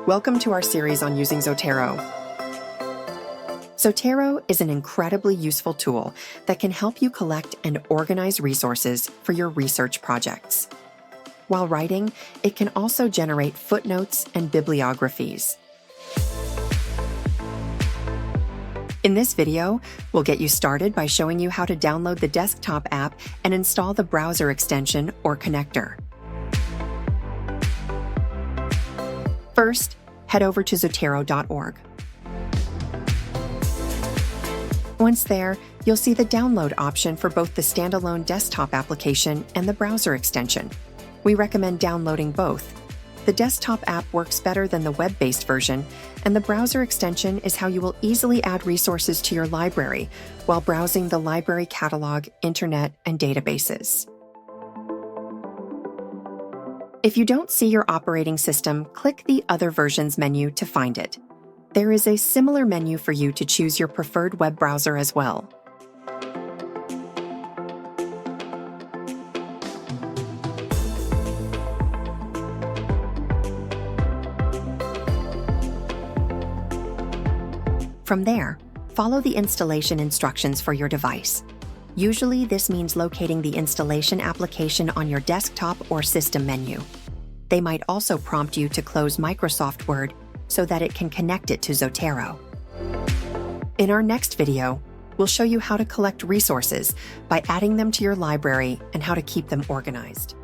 Welcome to our series on using Zotero. Zotero is an incredibly useful tool that can help you collect and organize resources for your research projects. While writing, it can also generate footnotes and bibliographies. In this video, we'll get you started by showing you how to download the desktop app and install the browser extension or connector. First, head over to Zotero.org. Once there, you'll see the download option for both the standalone desktop application and the browser extension. We recommend downloading both. The desktop app works better than the web-based version, and the browser extension is how you will easily add resources to your library while browsing the library catalog, internet, and databases. If you don't see your operating system, click the Other Versions menu to find it. There is a similar menu for you to choose your preferred web browser as well. From there, follow the installation instructions for your device. Usually, this means locating the installation application on your desktop or system menu. They might also prompt you to close Microsoft Word so that it can connect it to Zotero. In our next video, we'll show you how to collect resources by adding them to your library and how to keep them organized.